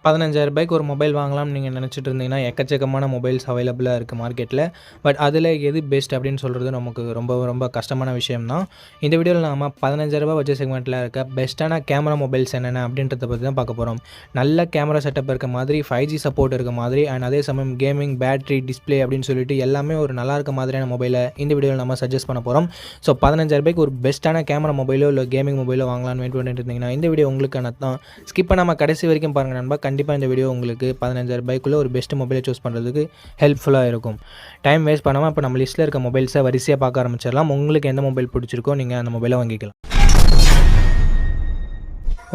ரூ. 15,000 ஒரு மொபைல் வாங்கலாம்னு நீங்கள் நினச்சிட்டு இருந்தீங்கன்னா, எக்கச்சக்கமான மொபைல்ஸ் அவைலபிளாக இருக்குது மார்க்கெட்டில. பட் அதில எது பெஸ்ட் அப்படின்னு சொல்கிறது நமக்கு ரொம்ப ரொம்ப கஷ்டமான விஷயம் தான். இந்த வீடியோவில் நாம ரூ. 15,000 பட்ஜெட் செக்மெண்ட்டில இருக்க பெஸ்ட்டான கேமரா மொபைல்ஸ் என்னென்ன அப்படின்றத பற்றி தான் பார்க்க போகிறோம். நல்ல கேமரா செட்டப் இருக்க மாதிரி, 5G சப்போர்ட் இருக்க மாதிரி அண்ட் அதே சமயம் கேமிங், பேட்டரி, டிஸ்ப்ளே அப்படின்னு சொல்லிட்டு எல்லாமே ஒரு நல்லா இருக்க மாதிரியான மொபைலை இந்த வீடியோவில் நம்ம சஜஸ்ட் பண்ண போகிறோம். ஸோ ரூ. 15,000 ஒரு பெஸ்ட்டான கேமரா மொபைலோ இல்லை கேமிங் மொபைலோ வாங்கலாம்னு வெயிட் பண்ணிட்டு இருந்தீங்கன்னா, இந்த வீடியோ உங்களுக்கான தான். ஸ்கிப் பண்ணாமல் கடைசி வரைக்கும் பாருங்கள் நண்பா. கண்டிப்பாக இந்த வீடியோ உங்களுக்கு ரூ. 15,000 ஒரு பெஸ்ட் மொபைலை சூஸ் பண்ணுறதுக்கு ஹெல்ப்ஃபுல்லாக இருக்கும். டைம் வேஸ்ட் பண்ணாமல் இப்போ நம்ம லிஸ்ட்டில் இருக்க மொபைல்ஸை வரிசையாக பார்க்க ஆரம்பிச்சிடலாம். உங்களுக்கு எந்த மொபைல் பிடிச்சிருக்கோ நீங்கள் அந்த மொபைலை வாங்கிக்கலாம்.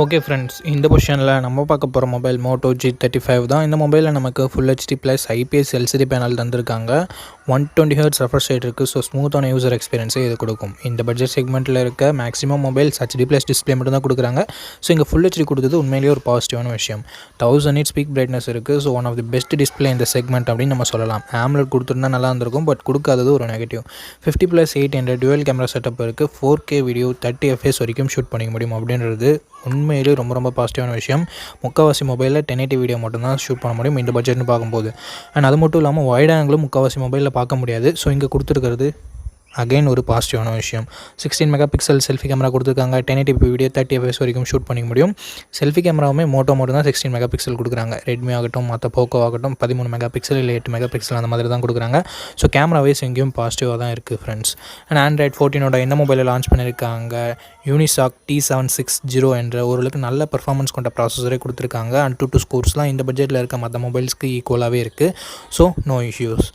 ஓகே ஃப்ரெண்ட்ஸ், இந்த பொசிஷனில் நம்ம பார்க்க போகிற மொபைல் Moto G35 தான். இந்த மொபைலில் நமக்கு full HD plus IPS LCD panel தந்திருக்காங்க. 120 Hz ரெஃப்ரெஷ் ரேட் இருக்குது. ஸோ ஸ்மூத்தான யூசர் எக்ஸ்பீரியன்ஸை இது கொடுக்கும். இந்த பட்ஜெட் செக்மெண்ட்டில் இருக்க maximum mobiles HD plus display மட்டும் தான் கொடுக்குறாங்க. ஸோ இங்கே ஃபுல் HD கொடுத்தது உண்மையிலேயே ஒரு பாசிட்டிவான விஷயம். 1000 nits பீக் பிரைட்னஸ் இருக்குது. So one of the best display இந்த செக்மெண்ட் அப்படின்னு நம்ம சொல்லலாம். AMOLED கொடுத்துருந்தா நல்லா இருந்திருக்கும், பட் கொடுக்காதது ஒரு நெகட்டிவ். 50+8 டுவெல் கேமரா செட்டப் இருக்குது. 4K வீடியோ 30 FPS வரைக்கும் ஷூட் பண்ணிக்க முடியும் அப்படின்றது உண்மையிலே ரொம்ப ரொம்ப பாசிட்டிவான விஷயம். முக்கால்வாசி மொபைலில் 1080 வீடியோ மட்டும்தான் ஷூட் பண்ண முடியும் இந்த பட்ஜெட்னு பார்க்கும்போது. அண்ட் அது மட்டும் இல்லாமல் வைட் ஆங்கிளும் முக்கால்வாசி மொபைலில் பார்க்க முடியாது. ஸோ இங்கே கொடுத்துருக்கிறது அகைன் ஒரு பாசிட்டிவான விஷயம். 16 மெகாபிக்சல் செல்ஃபி கேமரா கொடுத்துருக்காங்க. 1080p வீடியோ 30 FPS வரைக்கும் ஷூட் பண்ணிக்க முடியும். செல்ஃபி கேமராவுமே மோட்டோ மட்டும் தான் 16 மெகாபிக்சல் கொடுக்குறாங்க. ரெட்மி ஆகட்டும், மற்ற போக்கோ ஆகட்டும் 13 மெகாபிக்சல் இல்லை 8 மெகாபிக்சல் அந்த மாதிரி தான் கொடுக்குறாங்க. ஸோ கேமரா வைஸ் எங்கேயும் பாசிட்டிவாக தான் இருக்குது ஃப்ரெண்ட்ஸ். அண்ட் Android 14 இந்த மொபைலில் லான்ச் பண்ணியிருக்காங்க. யூனிசாக் T760 என்ற ஓரளவுக்கு நல்ல பர்ஃபார்மன்ஸ் கொண்ட ப்ராசஸரே கொடுத்துருக்காங்க. அண்ட் 2 ஸ்கோர்ஸ்லாம் இந்த பட்ஜெட்டில் இருக்க மற்ற மொபைல்ஸ்க்கு ஈக்குவலாகவே இருக்குது. So no issues.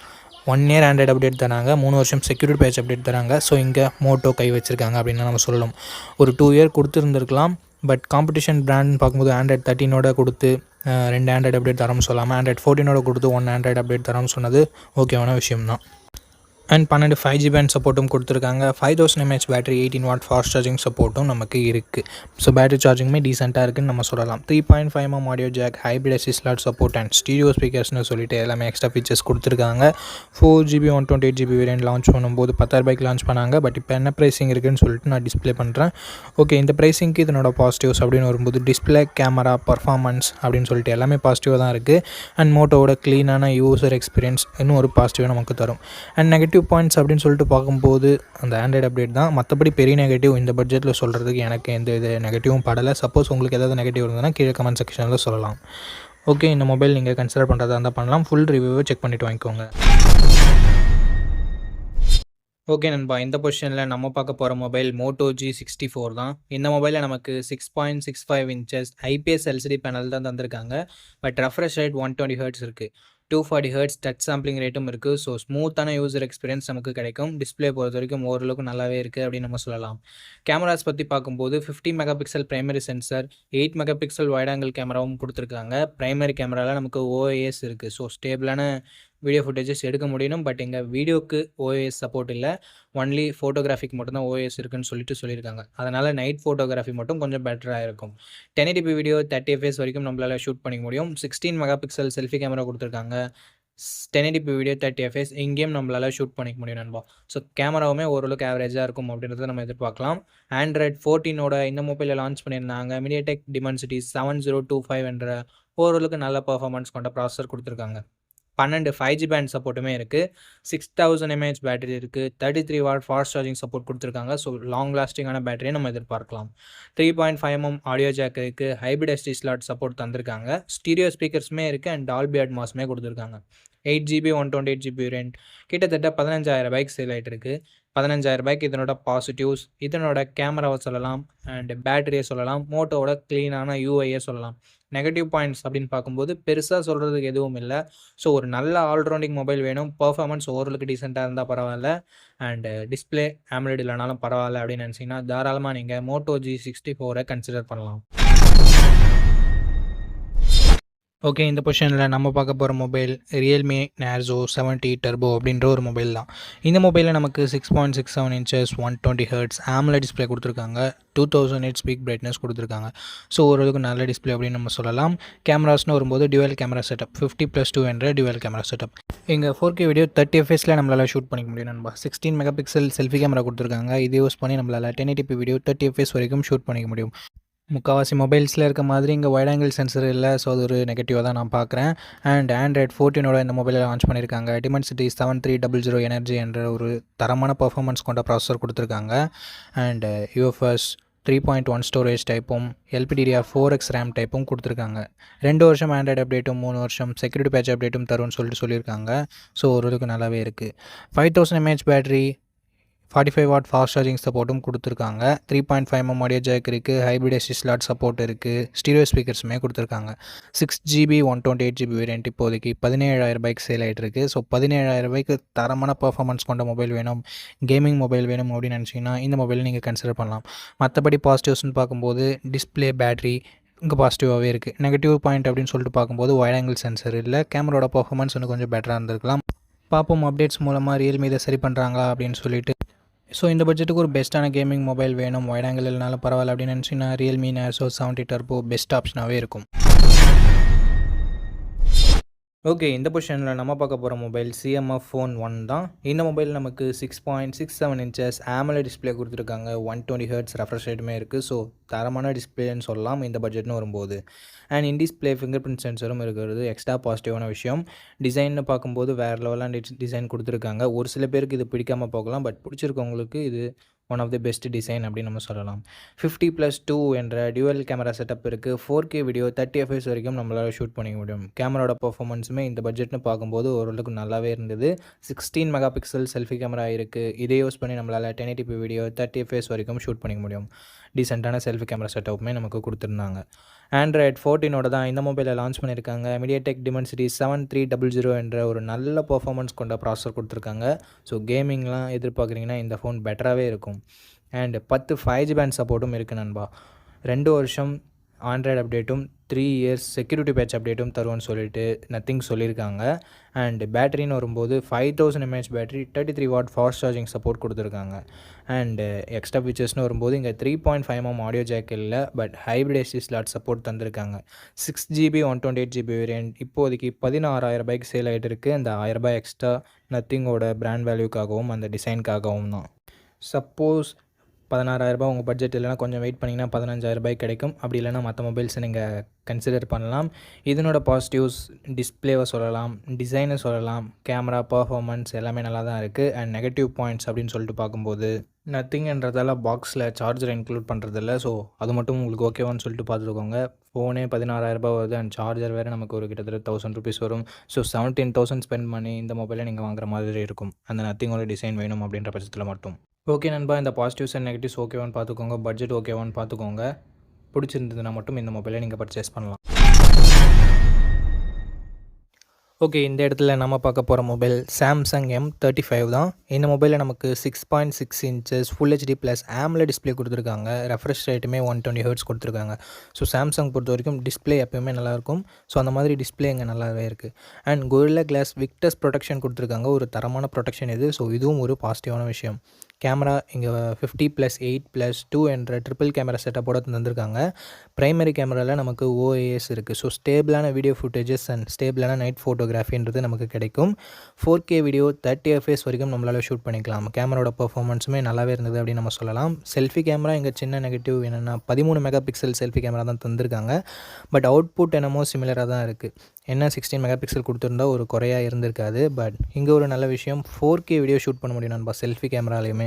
1 year Android update தராங்க. 3 வருஷம் செக்யூரிட்டி பேட்ச் அப்டேட் தராங்க. ஸோ இங்கே மோட்டோ கை வச்சுருக்காங்க அப்படின்னு நம்ம சொல்லலாம். ஒரு 2 year கொடுத்துருந்துருக்கலாம். பட் காம்படிஷன் பிராண்ட்னு பார்க்கும்போது Android 13 கொடுத்து 2 ஆண்ட்ராய்டு அப்டேட் தரோம்னு சொல்லாமல் Android 14 கொடுத்து 1 ஆண்ட்ராய்டு அப்டேட் தரோம்னு சொன்னது ஓகேவான விஷயம் தான். அண்ட் 12 5G பேண்ட் சப்போர்ட்டும் கொடுத்துருக்காங்க. 5000 mAh battery, 18 watt fast charging சப்போர்ட்டும் நமக்கு இருக்குது. ஸோ பேட்டரி சார்ஜிங்குமே டீசெண்டாக இருக்குதுன்னு நம்ம சொல்லலாம். 3.5mm audio jack, hybrid SD slot support and stereo ஸ்பீக்கர்ஸ்னு சொல்லிட்டு எல்லாமே எக்ஸ்ட்ரா ஃபீச்சர்ஸ் கொடுத்துருக்காங்க. 4GB 128GB வேரியன்ட் லான்ச் பண்ணும்போது 10,000 லான்ச் பண்ணாங்க. பட் இப்போ என்ன ப்ரைஸிங் இருக்குதுன்னு சொல்லிட்டு நான் டிஸ்பிளே பண்ணுறேன். ஓகே, இந்த ப்ரைஸிங்க்கு இதனோட பாசிட்டிவ்ஸ் அப்படின்னு வரும்போது டிஸ்பிளே, கேமரா, பர்ஃபார்மன்ஸ் அப்படின்னு சொல்லிட்டு எல்லாமே பாசிட்டிவாக தான் இருக்குது. அண்ட் மோட்டோவோட க்ளீனான யூசர் எக்ஸ்பீரியன்ஸ் இன்னும் ஒரு பாசிட்டிவாக நமக்கு தரும். அண்ட் நெகட்டிவ் பாயிண்ட்ஸ் அப்படின்னு சொல்லிட்டு பார்க்கும்போது அந்த ஆண்ட்ராய்டு அப்டேட் தான். மற்றபடி பெரிய நெகட்டிவ் இந்த பட்ஜெட்டில் சொல்கிறதுக்கு எனக்கு எந்த இது நெகட்டிவும் படலை. சப்போஸ் உங்களுக்கு ஏதாவது நெகட்டிவ் இருந்ததுன்னா கீழே கமெண்ட் செக்ஷனில் சொல்லலாம். ஓகே, இந்த மொபைல் நீங்கள் கன்சிடர் பண்ணுறதா இருந்தால் பண்ணலாம். ஃபுல் ரிவ்யூவை செக் பண்ணிவிட்டு வாங்கிக்கோங்க. ஓகே நண்பா, இந்த பொசிஷனில் நம்ம பார்க்க போகிற மொபைல் Moto G64 தான். இந்த மொபைலில் நமக்கு 6.65 inches IPS LCD பேனல் தான் தந்திருக்காங்க. பட் ரெஃப்ரெஷ் ரேட் 120 Hz இருக்குது. 240 Hz டச் சாம்பிளிங் ரேட்டும் இருக்குது. ஸோ ஸ்மூத்தான யூசர் எக்ஸ்பீரியன்ஸ் நமக்கு கிடைக்கும். டிஸ்பிளே பொறுத்த வரைக்கும் ஓரளவுக்கு நல்லாவே இருக்குது அப்படின்னு நம்ம சொல்லலாம். கேமராஸ் பற்றி பார்க்கும்போது 50 megapixel primary sensor, 8 megapixel wide angle கேமராவும் கொடுத்துருக்காங்க. பிரைமரி கேமராவில் நமக்கு OIS இருக்குது. ஸோ ஸ்டேபிளான வீடியோ ஃபுட்டேஜஸ் எடுக்க முடியும். பட் எங்கள் வீடியோக்கு OIS சப்போர்ட் இல்லை. ஒன்லி ஃபோட்டோகிராஃபிக் மட்டும்தான் OIS இருக்குன்னு சொல்லியிருக்காங்க. அதனால் நைட் ஃபோட்டோகிராஃபி மட்டும் கொஞ்சம் பெட்டராக இருக்கும். 1080p வீடியோ 30 FPS வரைக்கும் நம்மளால் ஷூட் பண்ணிக்க முடியும். 16 மெகாபிக்சல் செல்ஃபி கேமரா கொடுத்துருக்காங்க. 1080p வீடியோ 30 FPS இங்கேயும் நம்மளால் ஷூட் பண்ணிக்க முடியும் நண்பா. ஸோ கேமராவுமே ஓரளவுக்கு ஆவரேஜாக இருக்கும் அப்படின்றத நம்ம எதிர்பார்க்கலாம். Android 14 இந்த மொபைலில் லான்ச் பண்ணியிருந்தாங்க. MediaTek Dimensity 7025 என்ற ஓரளவுக்கு நல்ல பர்ஃபார்மன்ஸ் கொண்ட ப்ராசஸர் கொடுத்துருக்காங்க. 12 5G பேண்ட் சப்போர்ட்டுமே இருக்குது. 6000 mAh பேட்டரி இருக்குது. 33 watt ஃபாஸ்ட் சார்ஜிங் சப்போர்ட் கொடுத்துருக்காங்க. ஸோ லாங் லாஸ்டிங்கான பேட்டரியை நம்ம எதிர்பார்க்கலாம். 3.5mm ஆடியோ ஜாக் இருக்குது. ஹைப்ரிட் SD ஸ்லாட் சப்போர்ட் தந்திருக்காங்க. ஸ்டீரியோ ஸ்பீக்கர்ஸுமே இருக்குது அண்ட் டால்பி அட்மாஸுமே கொடுத்துருக்காங்க. 8GB 128GB வேரியன்ட் கிட்டத்தட்ட 15,000 சேல் ஆகிட்டு இருக்குது. 15,000 இதனோட பாசிட்டிவ்ஸ், இதனோட கேமராவை சொல்லலாம் அண்ட் பேட்டரியை சொல்லலாம், மோட்டோவோட க்ளீனான UIயை சொல்லலாம். நெகட்டிவ் பாயிண்ட்ஸ் அப்படின்னு பார்க்கும்போது பெருசாக சொல்கிறதுக்கு எதுவும் இல்லை. ஸோ ஒரு நல்ல ஆல்ரவுண்டிங் மொபைல் வேணும். பர்ஃபார்மன்ஸ் ஓரளவுக்கு டீசெண்டாக இருந்தால் பரவாயில்ல. அண்டு டிஸ்பிளே AMOLED இல்லைனாலும் பரவாயில்ல அப்படின்னு நினச்சிங்கன்னா தாராளமாக நீங்கள் Moto G64 கன்சிடர் பண்ணலாம். ஓகே, இந்த பொசிஷனில் நம்ம பார்க்க போகிற மொபைல் Realme Narzo 70 Turbo அப்படின்ற ஒரு மொபைல் தான். இந்த மொபைலில் நமக்கு 6.67 inches 120 Hz AMOLED டிஸ்பிளே கொடுத்துருக்காங்க. 2000 nits பீக் பிரைட்னஸ் கொடுத்துருக்காங்க. ஸோ ஓரளவுக்கு நல்ல டிஸ்பிளே அப்படின்னு நம்ம சொல்லலாம். கேமராஸ்னு வரும்போது டுவெல் கேமரா செட்டப் 50+2 என்ற டுவெல் கேமரா செட்டப். இங்கே 4K வீடியோ 30 FPSல நம்மளால் ஷூட் பண்ணிக்க முடியும் நண்பா. 16 மெகாபிக்சல் செல்ஃபி கேமரா கொடுத்துருக்காங்க. இதை யூஸ் பண்ணி நம்மளால் 1080p வீடியோ 30 FPS வரைக்கும் ஷூட் பண்ணிக்க முடியும். முக்கால்வாசி மொபைல்ஸில் இருக்க மாதிரி இங்கே வைட் ஆங்கிள் சென்சர் இல்லை. ஸோ அது ஒரு நெகட்டிவாக தான் நான் பார்க்குறேன். அண்ட் ஆண்ட்ராய்ட் 14 இந்த மொபைலை லான்ச் பண்ணியிருக்காங்க. Dimensity 7300 எனர்ஜி என்ற ஒரு தரமான பர்ஃபார்மன்ஸ் கொண்ட ப்ராசஸர் கொடுத்துருக்காங்க. அண்ட் UFS 3.1 ஸ்டோரேஜ் டைப்பும் LPDDR4X ரேம் டைப்பும் கொடுத்துருக்காங்க. 2 வருஷம் ஆண்ட்ராய்டு அப்டேட்டும் 3 வருஷம் செக்யூரிட்டி பேட்ச் அப்டேட்டும் தரும்னு சொல்லியிருக்காங்க. ஸோ ஓரளவுக்கு நல்லாவே இருக்குது. 5000 mAh battery, 45 watt fast charging சப்போர்ட்டும் கொடுத்துருக்காங்க. 3.5mm ஆடியோ ஜாக் இருக்குது. ஹைப்ரிட் SD ஸ்லாட் சப்போர்ட் இருக்குது. ஸ்டீரியோ ஸ்பீக்கர்ஸுமே கொடுத்துருக்காங்க. 6GB 128GB வேரியன்ட் இப்போதைக்கு 17,000 சேல் ஆகிட்டு இருக்குது. ஸோ 17,000 தரமான பர்ஃபார்மன்ஸ் கொண்ட மொபைல் வேணும், கேமிங் மொபைல் வேணும் அப்படின்னு நினச்சிங்கன்னா இந்த மொபைலை நீங்கள் கன்சிடர் பண்ணலாம். மற்றபடி பாசிட்டிவ்ஸ்னு பார்க்கும்போது டிஸ்பிளே, பேட்டரி இங்கே பாசிட்டிவாகவே இருக்குது. நெகட்டிவ் பாயிண்ட் அப்படின்னு சொல்லிட்டு பார்க்கும்போது வைட் ஆங்கிள் சென்சர் இல்லை. கேமராவோட பர்ஃபார்மன்ஸ் இன்னும் கொஞ்சம் பெட்டராக இருந்திருக்கலாம். பார்ப்போம் அப்டேட்ஸ் மூலமாக ரியல்மி இதை சரி பண்ணுறாங்களா அப்படின்னு சொல்லிட்டு. ஸோ இந்த பட்ஜெட்டுக்கு ஒரு பெஸ்ட்டான கேமிங் மொபைல் வேணும், வைட் ஆங்கிள் இல்லைனாலும் பரவாயில்ல அப்படின்னு நினச்சிங்கன்னா ரியல்மி நேர்ஸோ 70 டர்போ பெஸ்ட் ஆப்ஷனாகவே இருக்கும். ஓகே, இந்த பொசிஷனில் நம்ம பார்க்க போகிற மொபைல் CMF Phone 1 தான். இந்த மொபைல் நமக்கு 6.67 inches AMOLED டிஸ்பிளே கொடுத்துருக்காங்க. 120 Hz ரெஃப்ரெஷ் ரேட்டுமே இருக்குது. ஸோ தரமான டிஸ்பிளேன்னு சொல்லலாம் இந்த பட்ஜெட்னு வரும்போது. And in display fingerprint சென்சரும் இருக்கிறது எக்ஸ்ட்ரா பாசிட்டிவான விஷயம். டிசைன்னு பார்க்கும்போது வேறு லெவலான டிசைன் கொடுத்துருக்காங்க. ஒரு சில பேருக்கு இது பிடிக்காமல் போகலாம், பட் பிடிச்சிருக்கவங்களுக்கு இது one of the best design அப்படின்னு நம்ம சொல்லலாம். 50+2 என்ற டியூவல் கேமரா செட்டப் இருக்குது. 4K வீடியோ 30 fps வரைக்கும் நம்மளால் ஷூட் பண்ணிக்க முடியும். கேமராவோட பர்ஃபார்மன்ஸுமே இந்த பட்ஜெட்னு பார்க்கும்போது ஓரளவுக்கு நல்லாவே இருந்தது. 16 மெகாபிக்சல் செல்ஃபி கேமரா இருக்குது. இதை யூஸ் பண்ணி நம்மளால் 1080p வீடியோ 30 fps வரைக்கும் ஷூட் பண்ணிக்க முடியும். டீசெண்டான செல்ஃபி கேமரா செட்டப்புமே நமக்கு கொடுத்துருந்தாங்க. ஆண்ட்ராய்ட் 14 தான் இந்த மொபைலை லான்ச் பண்ணியிருக்காங்க. MediaTek Dimensity 7300 என்ற ஒரு நல்ல பர்ஃபார்மன்ஸ் கொண்ட ப்ராசஸர் கொடுத்துருக்காங்க. ஸோ கேமிங்லாம் எதிர்பார்க்குறீங்கன்னா இந்த ஃபோன் பெட்டராகவே இருக்கும். அண்ட் 10 5G பேண்ட் சப்போர்ட்டும் இருக்குது நண்பா. 2 வருஷம் ஆண்ட்ராய்டு அப்டேட்டும் 3 years செக்யூரிட்டி பேட்ச் அப்டேட்டும் தருவோன்னு சொல்லிட்டு நத்திங் சொல்லியிருக்காங்க. அண்ட் பேட்டரின்னு வரும்போது 5000 mAh battery, 33 watt fast charging support கொடுத்துருக்காங்க. அண்டு எக்ஸ்ட்ரா ஃபீச்சர்ஸ்னு வரும்போது இங்கே 3.5mm ஆடியோ ஜாக் இல்லை, but hybrid SD slot support தந்திருக்காங்க. 6GB 128GB வேரியன்ட் இப்போதைக்கு 16,000 சேல் ஆகிட்டு இருக்குது. அந்த 1000 எக்ஸ்ட்ரா நத்திங்கோட பிராண்ட் வேல்யூக்காகவும் அந்த டிசைனுக்காகவும் தான். சப்போஸ் 16,000 உங்கள் பட்ஜெட் இல்லைனா கொஞ்சம் வெயிட் பண்ணிங்கன்னா 15,000 கிடைக்கும். அப்படி இல்லைனா மற்ற மொபைல்ஸை நீங்கள் கன்சிடர் பண்ணலாம். இதனோட பாசிட்டிவ்ஸ் டிஸ்பிளேவை சொல்லலாம், டிசைனை சொல்லலாம், கேமரா பர்ஃபார்மன்ஸ் எல்லாமே நல்லா தான் இருக்குது. அண்ட் நெகட்டிவ் பாயிண்ட்ஸ் அப்படின்னு சொல்லிட்டு பார்க்கும்போது நத்திங்ன்றதால பாக்ஸில் சார்ஜர் இன்க்ளூட் பண்ணுறதில்ல. ஸோ அது மட்டும் உங்களுக்கு ஓகேவான்னு சொல்லிட்டு பார்த்துக்கோங்க. ஃபோனே 16,000 வருது அண்ட் சார்ஜர் வேறு நமக்கு ஒரு கிட்டத்தட்ட 1000 rupees வரும். ஸோ 17,000 ஸ்பெண்ட் பண்ணி இந்த மொபைலை நீங்கள் வாங்குற மாதிரி இருக்கும். அந்த நத்திங்கோட டிசைன் வேணும் அப்படின்ற பட்சத்தில் மட்டும். ஓகே நண்பா, இந்த பாசிட்டிவ்ஸ் அண்ட் நெகட்டிவ்ஸ் ஓகேவான்னு பார்த்துக்கோங்க, பட்ஜெட் ஓகேவான்னு பார்த்துக்கோங்க. பிடிச்சிருந்ததுன்னா மட்டும் இந்த மொபைலை நீங்கள் பர்ச்சேஸ் பண்ணலாம். ஓகே, இந்த இடத்துல நம்ம பார்க்க போகிற மொபைல் Samsung M35 தான். இந்த மொபைலில் நமக்கு 6.6 inches Full HD + AMOLED display கொடுத்துருக்காங்க. ரெஃப்ரெஷ் ரேட்டுமே 120 Hz கொடுத்துருக்காங்க. ஸோ சாம்சங் பொறுத்த வரைக்கும் டிஸ்பிளே எப்போயுமே நல்லாயிருக்கும். ஸோ அந்த மாதிரி டிஸ்பிளே இங்கே நல்லாவே இருக்குது. And Gorilla Glass Victus protection கொடுத்துருக்காங்க. ஒரு தரமான ப்ரொடெக்ஷன் இது. ஸோ இதுவும் ஒரு பாசிட்டிவான விஷயம். கேமரா இங்கே 50+8+2 என்ற ட்ரிபிள் கேமரா செட்டப்போட தந்திருக்காங்க. ப்ரைமரி கேமராவில் நமக்கு OIS இருக்குது. ஸோ ஸ்டேபிளான வீடியோ ஃபுட்டேஜஸ் அண்ட் ஸ்டேபிளான நைட் ஃபோட்டோகிராஃபின்றது நமக்கு கிடைக்கும். 4K வீடியோ 30 fps வரைக்கும் நம்மளால் ஷூட் பண்ணிக்கலாம். கேமராவோட பர்ஃபார்மன்ஸுமே நல்லாவே இருந்தது அப்படின்னு நம்ம சொல்லலாம். செல்ஃபி கேமரா இங்கே சின்ன நெகட்டிவ் என்னென்னா 13 மெகாபிக்சல் செல்ஃபி கேமரா தான் தந்திருக்காங்க. பட் அவுட்புட் என்னமோ சிமிலராக தான் இருக்குது. என்ன 16 மெகாபிக்சல் கொடுத்துருந்தா ஒரு குறையாக இருந்திருக்காது. பட் இங்கே ஒரு நல்ல விஷயம் 4K வீடியோ ஷூட் பண்ண முடியும் நண்பா செல்ஃபி கேமராலையுமே.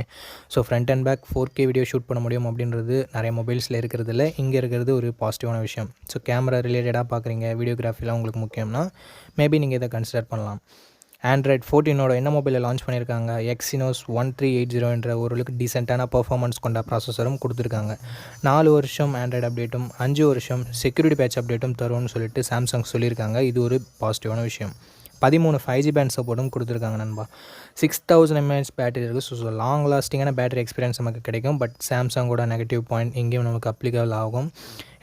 So front and back 4K video shoot பண்ண முடியும் அப்படின்றது நிறைய மொபைல்ஸில் இருக்கிறது இல்லை. இங்கே இருக்கிறது ஒரு பாசிட்டிவான விஷயம். ஸோ கேமரா ரிலேட்டடாக பார்க்குறீங்க, வீடியோகிராஃபிலாம் உங்களுக்கு முக்கியம்னா மேபி நீங்கள் இதை கன்சிடர் பண்ணலாம். ஆண்ட்ராய்ட் 14 இந்த மொபைலில் லான்ச் பண்ணியிருக்காங்க. Exynos 1380 என்ற ஓரளவுக்கு டீசெண்டான பர்ஃபார்மன்ஸ் கொண்ட ப்ராசஸரும் கொடுத்துருக்காங்க. 4 வருஷம் ஆண்ட்ராய்டு அப்டேட்டும் 5 வருஷம் செக்யூரிட்டி பேட்ச் அப்டேட்டும் தரும்னு சொல்லிட்டு சாம்சங் சொல்லியிருக்காங்க. இது ஒரு பாசிட்டிவான விஷயம். 13 5G பேண்ட் சப்போர்ட்டும் கொடுத்துருக்காங்க நண்பா. 6000 mAh பேட்டரி இருக்குது. ஸோ லாங் லாஸ்டிங்கான பேட்டரி எக்ஸ்பீரியன்ஸ் நமக்கு கிடைக்கும். பட் சாம்சங்கோட நெகட்டிவ் பாயிண்ட் இங்கேயும் நமக்கு அப்ளிகபிள் ஆகும்.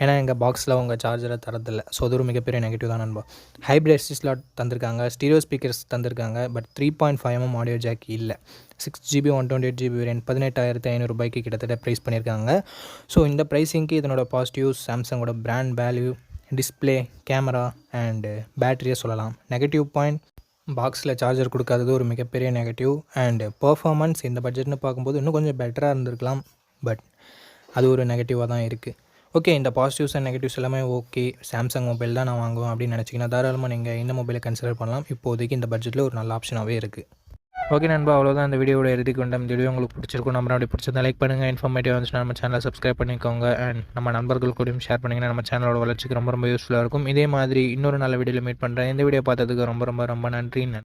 ஏன்னா எங்கள் பாக்ஸில் உங்கள் சார்ஜரை தரதில்லை. ஸோ அது ஒரு மிகப்பெரிய நெகட்டிவ் தான் நண்பா. ஹைப்ரிட் SD ஸ்லாட் தந்திருக்காங்க, ஸ்டீரியோ ஸ்பீக்கர்ஸ் தந்திருக்காங்க. பட் 3.5mm ஆடியோ ஜாக் இல்லை. 6GB 128GB வேரியன்ட் 18,500 கிட்டத்தட்ட ப்ரைஸ் பண்ணியிருக்காங்க. ஸோ இந்த ப்ரைஸிங்க்கு இதனோட பாசிட்டிவ்ஸ் சாம்சங்கோட brand value, display, camera and பேட்டரியை சொல்லலாம். நெகட்டிவ் பாயிண்ட் பாக்ஸில் சார்ஜர் கொடுக்காதது ஒரு மிகப்பெரிய நெகட்டிவ். அண்டு பர்ஃபார்மன்ஸ் இந்த பட்ஜெட்னு பார்க்கும்போது இன்னும் கொஞ்சம் பெட்டராக இருந்திருக்கலாம். பட் அது ஒரு நெகட்டிவாக தான் இருக்குது. ஓகே, இந்த பாசிட்டிவ்ஸ் அண்ட் நெகட்டிவ்ஸ் எல்லாமே ஓகே. சாம்சங் மொபைல் தான் நான் வாங்குவேன் அப்படின்னு நினச்சிங்கன்னா தாராளமாக நீங்கள் இந்த மொபைலை கன்சிடர் பண்ணலாம். இப்போதைக்கு இந்த பட்ஜெட்டில் ஒரு நல்ல ஆப்ஷனாகவே இருக்குது. ஓகே நண்பா, அவ்வளோதான் இந்த வீடியோட இறுதிக்கு வந்தோம். இந்த வீடியோ உங்களுக்கு பிடிச்சிருக்கும் நம்பர் அப்படி பிடிச்சிருந்தா லைக் பண்ணுங்கள். இன்ஃபர்மேட்டிவ் வந்துச்சுன்னா நம்ம சேனலை சப்ஸ்கிரைப் பண்ணிக்கோங்க. அண்ட் நம்ம நண்பர்கள் கூடயும் ஷேர் பண்ணிங்கன்னா நம்ம சேனலோட வளர்ச்சிக்கு ரொம்ப யூஸ்ஃபுல்லாக இருக்கும். இதே மாதிரி இன்னொரு நல்ல வீடியோவில் மீட் பண்ணுறேன். இந்த வீடியோ பார்த்ததுக்கு ரொம்ப ரொம்ப ரொம்ப நன்றி.